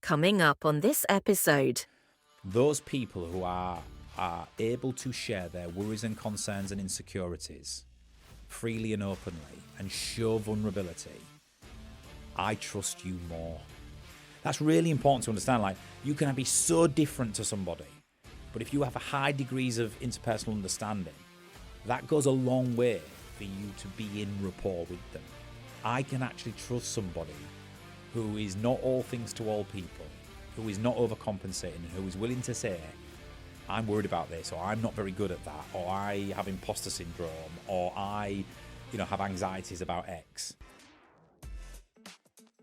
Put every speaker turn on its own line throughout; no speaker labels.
Coming up on this episode.
Those people who are able to share their worries and concerns and insecurities freely and openly and show vulnerability, I trust you more. That's really important to understand. Like, you can be so different to somebody, but if you have a high degrees of interpersonal understanding, that goes a long way for you to be in rapport with them. I can actually trust somebody who is not all things to all people, who is not overcompensating, and who is willing to say, I'm worried about this, or I'm not very good at that, or I have imposter syndrome, or I, have anxieties about X.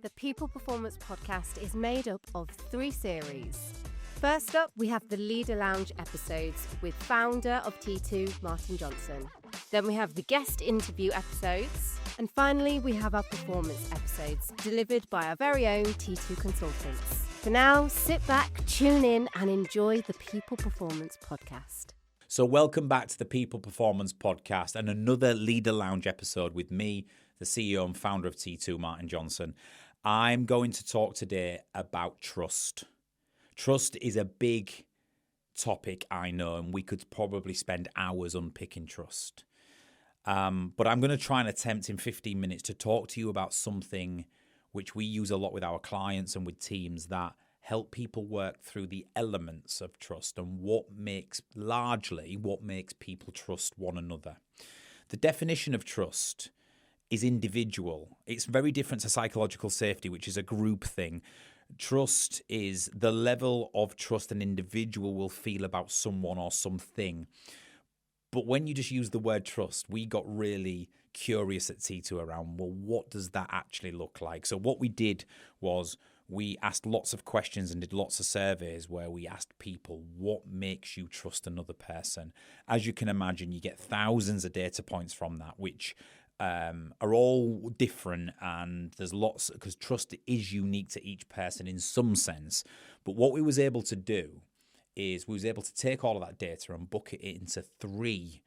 The People Performance Podcast is made up of 3 series. First up, we have the Leader Lounge episodes with founder of T2, Martin Johnson. Then we have the guest interview episodes. And finally, we have our performance episodes delivered by our very own T2 consultants. For now, sit back, tune in and enjoy the People Performance Podcast.
So welcome back to the People Performance Podcast and another Leader Lounge episode with me, the CEO and founder of T2, Martin Johnson. I'm going to talk today about trust. Trust is a big topic, I know, and we could probably spend hours unpicking trust. But I'm going to try and attempt in 15 minutes to talk to you about something which we use a lot with our clients and with teams that help people work through the elements of trust and what makes people trust one another. The definition of trust is individual. It's very different to psychological safety, which is a group thing. Trust is the level of trust an individual will feel about someone or something. But when you just use the word trust, we got really curious at T2 around, well, what does that actually look like? So what we did was we asked lots of questions and did lots of surveys where we asked people, what makes you trust another person? As you can imagine, you get thousands of data points from that, which are all different, and there's lots, because trust is unique to each person in some sense. But what we was able to do is we was able to take all of that data and bucket it into 3,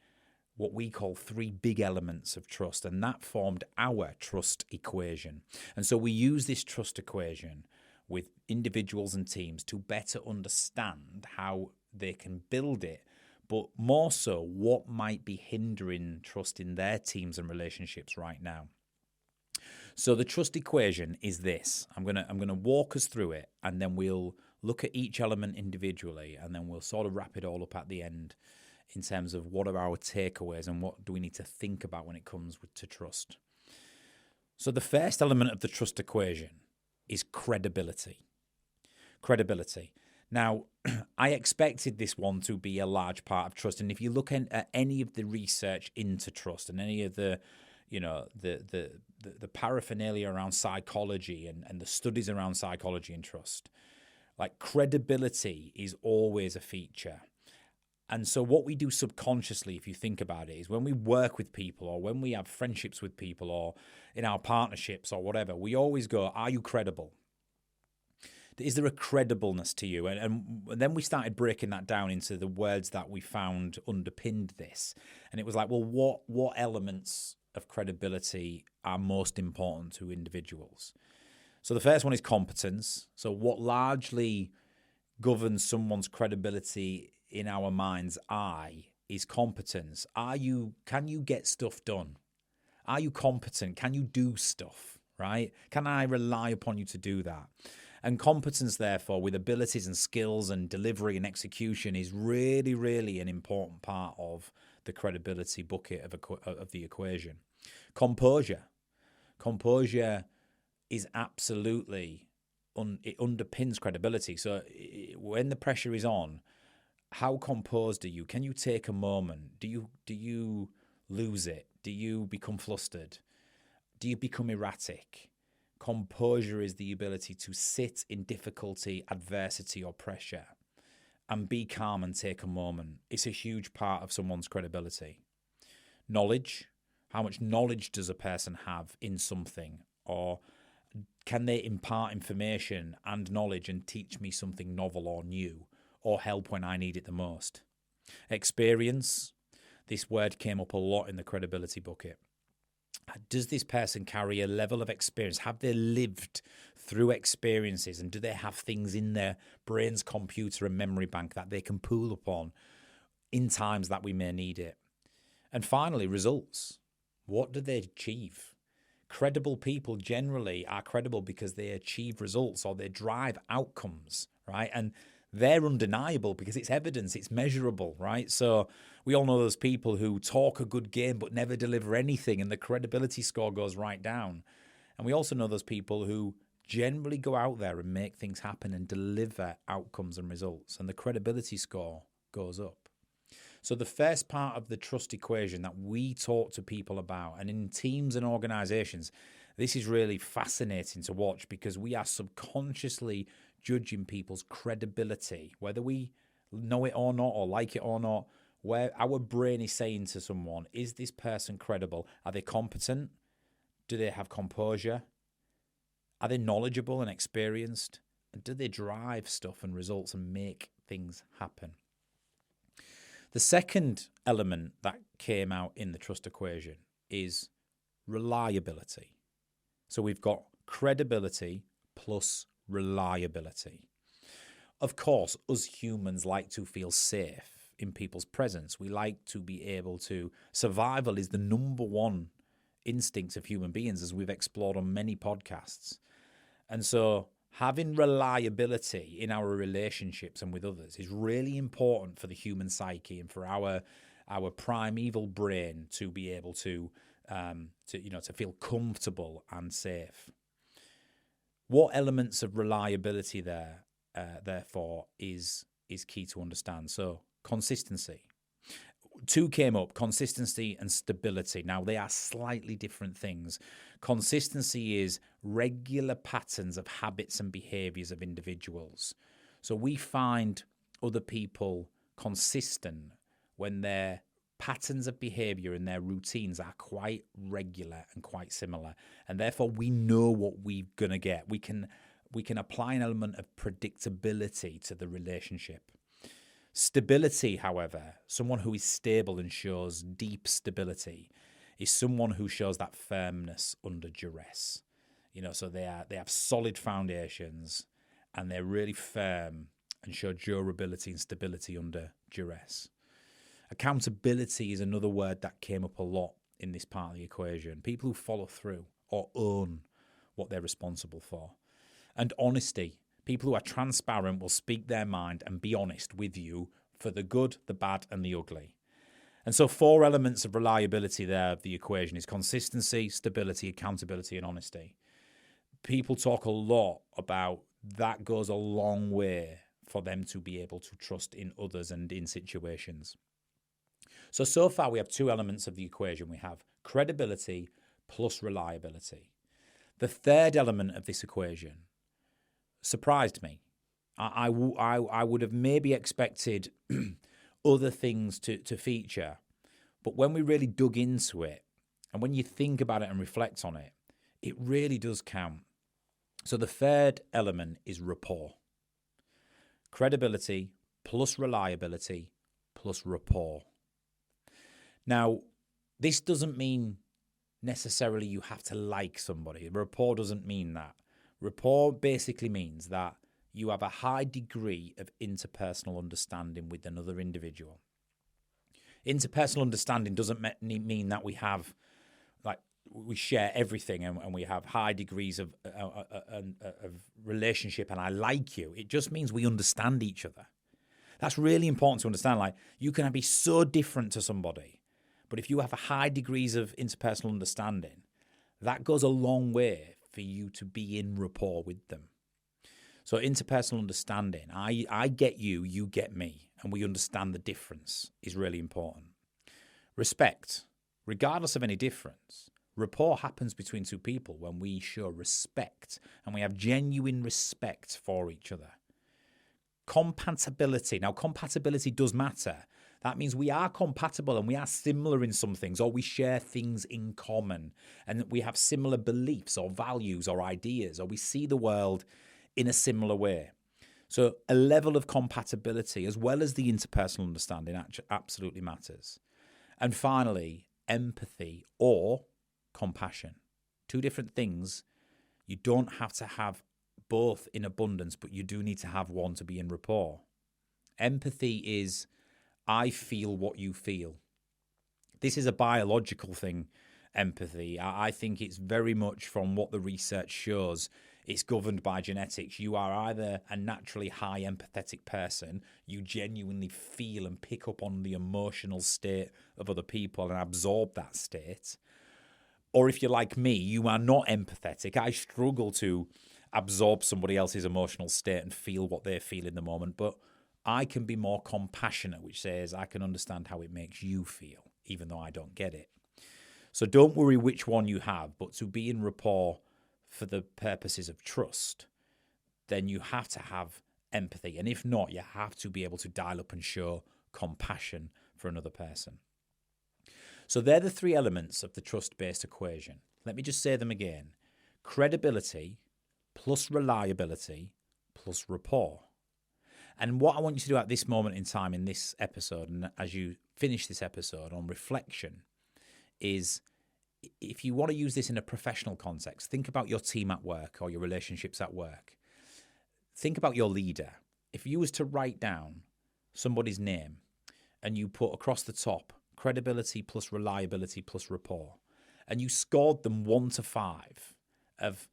what we call 3 big elements of trust, and that formed our trust equation. And so we use this trust equation with individuals and teams to better understand how they can build it, but more so what might be hindering trust in their teams and relationships right now. So the trust equation is this. I'm gonna walk us through it, and then we'll look at each element individually, and then we'll sort of wrap it all up at the end in terms of what are our takeaways and what do we need to think about when it comes to trust. So the first element of the trust equation is credibility. Credibility. Now, I expected this one to be a large part of trust, and if you look at any of the research into trust and any of the paraphernalia around psychology and the studies around psychology and trust, like, credibility is always a feature. And so what we do subconsciously, if you think about it, is when we work with people or when we have friendships with people or in our partnerships or whatever, we always go, are you credible? Is there a credibleness to you? And then we started breaking that down into the words that we found underpinned this. And it was like, well, what elements of credibility are most important to individuals? So the first one is competence. So what largely governs someone's credibility in our mind's eye is competence. Can you get stuff done? Are you competent? Can you do stuff, right? Can I rely upon you to do that? And competence, therefore, with abilities and skills and delivery and execution, is really, really an important part of the credibility bucket of the equation. Composure. Composure is absolutely, it underpins credibility. So when the pressure is on, how composed are you? Can you take a moment? Do you lose it? Do you become flustered? Do you become erratic? Composure is the ability to sit in difficulty, adversity, or pressure and be calm and take a moment. It's a huge part of someone's credibility. Knowledge. How much knowledge does a person have in something? Or can they impart information and knowledge and teach me something novel or new, or help when I need it the most? Experience. This word came up a lot in the credibility bucket. Does this person carry a level of experience? Have they lived through experiences, and do they have things in their brain's computer and memory bank that they can pull upon in times that we may need it? And finally, results. What do they achieve? Credible people generally are credible because they achieve results or they drive outcomes, right? And they're undeniable because it's evidence, it's measurable, right? So we all know those people who talk a good game but never deliver anything, and the credibility score goes right down. And we also know those people who generally go out there and make things happen and deliver outcomes and results, and the credibility score goes up. So the first part of the trust equation that we talk to people about, and in teams and organizations, this is really fascinating to watch because we are subconsciously judging people's credibility, whether we know it or not or like it or not, where our brain is saying to someone, is this person credible? Are they competent? Do they have composure? Are they knowledgeable and experienced? And do they drive stuff and results and make things happen? The second element that came out in the trust equation is reliability. So we've got credibility plus reliability. Of course, us humans like to feel safe in people's presence. We like to be able to... Survival is the number one instinct of human beings, as we've explored on many podcasts. And so having reliability in our relationships and with others is really important for the human psyche and for our primeval brain to be able to feel comfortable and safe. What elements of reliability therefore is key to understand. So consistency. Two came up, consistency and stability. Now, they are slightly different things. Consistency is regular patterns of habits and behaviours of individuals. So we find other people consistent when their patterns of behaviour and their routines are quite regular and quite similar. And therefore, we know what we're going to get. We can apply an element of predictability to the relationship. Stability, however, someone who is stable and shows deep stability, is someone who shows that firmness under duress. So they have solid foundations and they're really firm and show durability and stability under duress. Accountability is another word that came up a lot in this part of the equation. People who follow through or own what they're responsible for. And honesty. People who are transparent will speak their mind and be honest with you for the good, the bad, and the ugly. And so 4 elements of reliability there of the equation is consistency, stability, accountability, and honesty. People talk a lot about that goes a long way for them to be able to trust in others and in situations. So far we have 2 elements of the equation. We have credibility plus reliability. The third element of this equation surprised me. I would have maybe expected other things to feature, but when we really dug into it, and when you think about it and reflect on it, it really does count. So the third element is rapport. Credibility plus reliability plus rapport. Now, this doesn't mean necessarily you have to like somebody. Rapport doesn't mean that. Rapport basically means that you have a high degree of interpersonal understanding with another individual. Interpersonal understanding doesn't mean that we have, we share everything and we have high degrees of relationship and I like you. It just means we understand each other. That's really important to understand. You can be so different to somebody, but if you have a high degrees of interpersonal understanding, that goes a long way for you to be in rapport with them. So interpersonal understanding, I get you, you get me, and we understand the difference is really important. Respect, regardless of any difference, rapport happens between 2 people when we show respect and we have genuine respect for each other. Compatibility, now compatibility does matter. That means we are compatible and we are similar in some things, or we share things in common, and we have similar beliefs or values or ideas, or we see the world in a similar way. So a level of compatibility as well as the interpersonal understanding absolutely matters. And finally, empathy or compassion. Two different things. You don't have to have both in abundance, but you do need to have one to be in rapport. Empathy is, I feel what you feel. This is a biological thing, empathy. I think it's very much from what the research shows. It's governed by genetics. You are either a naturally high empathetic person, you genuinely feel and pick up on the emotional state of other people and absorb that state. Or if you're like me, you are not empathetic. I struggle to absorb somebody else's emotional state and feel what they feel in the moment. But I can be more compassionate, which says I can understand how it makes you feel, even though I don't get it. So don't worry which one you have, but to be in rapport for the purposes of trust, then you have to have empathy. And if not, you have to be able to dial up and show compassion for another person. So they're the three elements of the trust-based equation. Let me just say them again. Credibility plus reliability plus rapport. And what I want you to do at this moment in time in this episode, and as you finish this episode on reflection, is if you want to use this in a professional context, think about your team at work or your relationships at work. Think about your leader. If you was to write down somebody's name and you put across the top credibility plus reliability plus rapport, and you scored them 1 to 5 of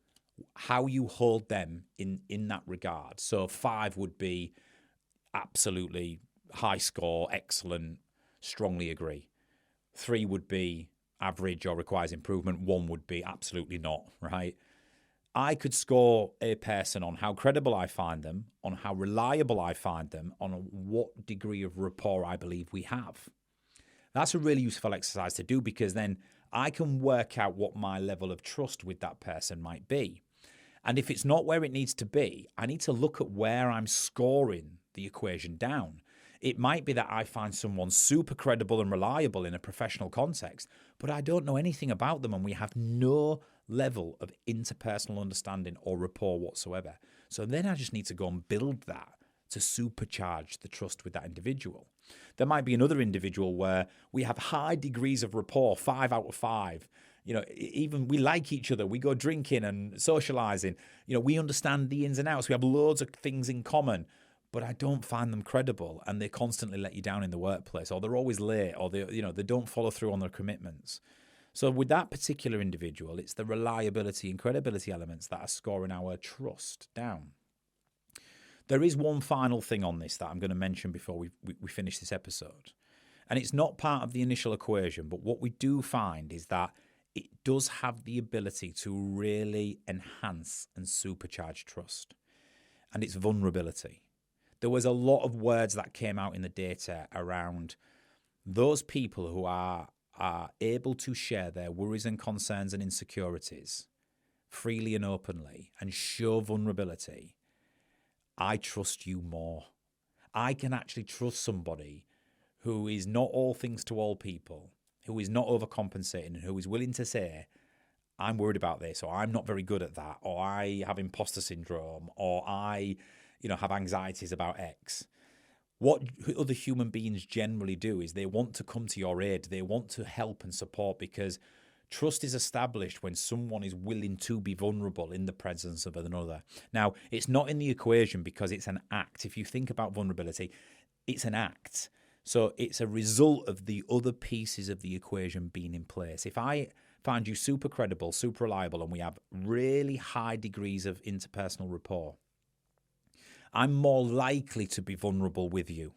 how you hold them in that regard. So 5 would be absolutely high score, excellent, strongly agree. 3 would be average or requires improvement. 1 would be absolutely not, right? I could score a person on how credible I find them, on how reliable I find them, on what degree of rapport I believe we have. That's a really useful exercise to do, because then I can work out what my level of trust with that person might be. And if it's not where it needs to be, I need to look at where I'm scoring the equation down. It might be that I find someone super credible and reliable in a professional context, but I don't know anything about them and we have no level of interpersonal understanding or rapport whatsoever. So then I just need to go and build that to supercharge the trust with that individual. There might be another individual where we have high degrees of rapport, 5 out of 5. You know, even we like each other. We go drinking and socializing. You know, we understand the ins and outs. We have loads of things in common, but I don't find them credible, and they constantly let you down in the workplace, or they're always late, or they don't follow through on their commitments. So with that particular individual, it's the reliability and credibility elements that are scoring our trust down. There is one final thing on this that I'm going to mention before we finish this episode. And it's not part of the initial equation, but what we do find is that it does have the ability to really enhance and supercharge trust. And it's vulnerability. There was a lot of words that came out in the data around those people who are able to share their worries and concerns and insecurities freely and openly and show vulnerability. I trust you more. I can actually trust somebody who is not all things to all people, who is not overcompensating, and who is willing to say, I'm worried about this, or I'm not very good at that, or I have imposter syndrome, or I, have anxieties about X. What other human beings generally do is they want to come to your aid. They want to help and support, because trust is established when someone is willing to be vulnerable in the presence of another. Now, it's not in the equation because it's an act. If you think about vulnerability, it's an act. So it's a result of the other pieces of the equation being in place. If I find you super credible, super reliable, and we have really high degrees of interpersonal rapport, I'm more likely to be vulnerable with you.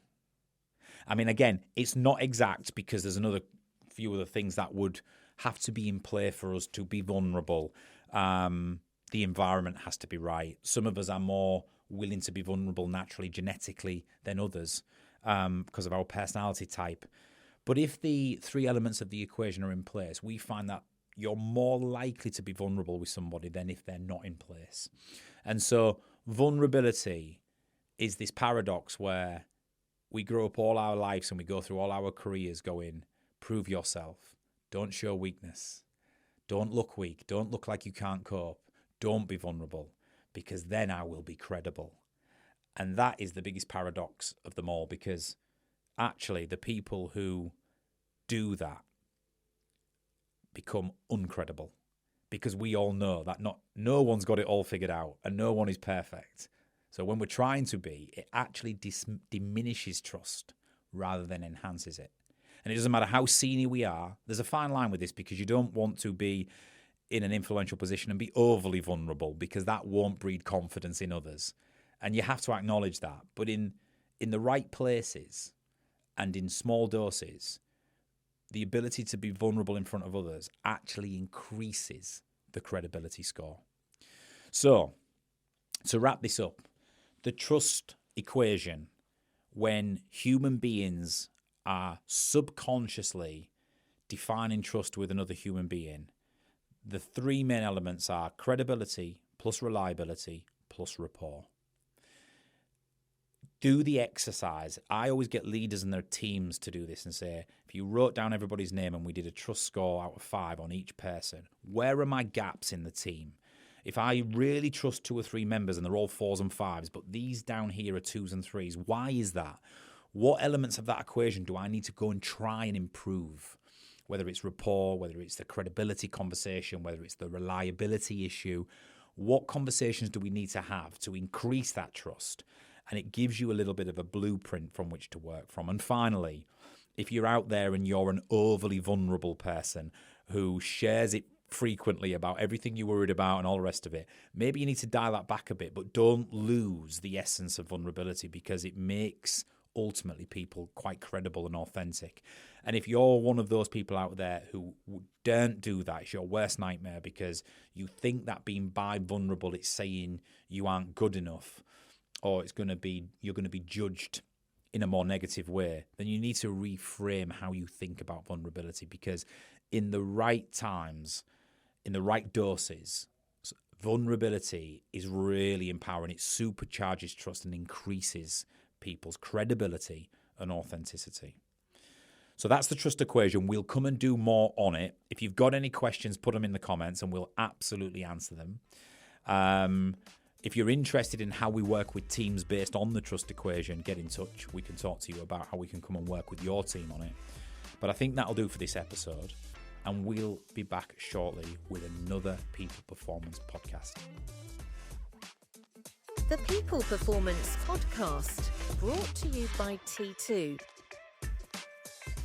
I mean, again, it's not exact because there's another few other things that would have to be in play for us to be vulnerable. The environment has to be right. Some of us are more willing to be vulnerable naturally, genetically, than others because of our personality type. But if the 3 elements of the equation are in place, we find that you're more likely to be vulnerable with somebody than if they're not in place. And so vulnerability is this paradox where we grow up all our lives and we go through all our careers going, prove yourself. Don't show weakness. Don't look weak. Don't look like you can't cope. Don't be vulnerable, because then I will be credible. And that is the biggest paradox of them all, because actually the people who do that become uncredible, because we all know that no one's got it all figured out and no one is perfect. So when we're trying to be, it actually diminishes trust rather than enhances it. And it doesn't matter how senior we are. There's a fine line with this, because you don't want to be in an influential position and be overly vulnerable, because that won't breed confidence in others. And you have to acknowledge that. But in the right places and in small doses, the ability to be vulnerable in front of others actually increases the credibility score. So, to wrap this up, the trust equation, when human beings are subconsciously defining trust with another human being, the three main elements are credibility plus reliability plus rapport. Do the exercise. I always get leaders and their teams to do this and say, if you wrote down everybody's name and we did a trust score out of 5 on each person, where are my gaps in the team? If I really trust 2 or 3 members and they're all 4s and 5s, but these down here are 2s and 3s, why is that? What elements of that equation do I need to go and try and improve? Whether it's rapport, whether it's the credibility conversation, whether it's the reliability issue, what conversations do we need to have to increase that trust? And it gives you a little bit of a blueprint from which to work from. And finally, if you're out there and you're an overly vulnerable person who shares it frequently about everything you're worried about and all the rest of it, maybe you need to dial that back a bit, but don't lose the essence of vulnerability, because it makes ultimately people quite credible and authentic. And if you're one of those people out there who don't do that, it's your worst nightmare, because you think that being bi vulnerable, it's saying you aren't good enough, or you're going to be judged in a more negative way, then you need to reframe how you think about vulnerability, because in the right times, in the right doses, vulnerability is really empowering. It supercharges trust and increases people's credibility and authenticity. So that's the trust equation. We'll come and do more on it. If you've got any questions, put them in the comments and we'll absolutely answer them. If you're interested in how we work with teams based on the trust equation, get in touch. We can talk to you about how we can come and work with your team on it. But I think that'll do for this episode. And we'll be back shortly with another People Performance podcast.
The People Performance Podcast, brought to you by T2.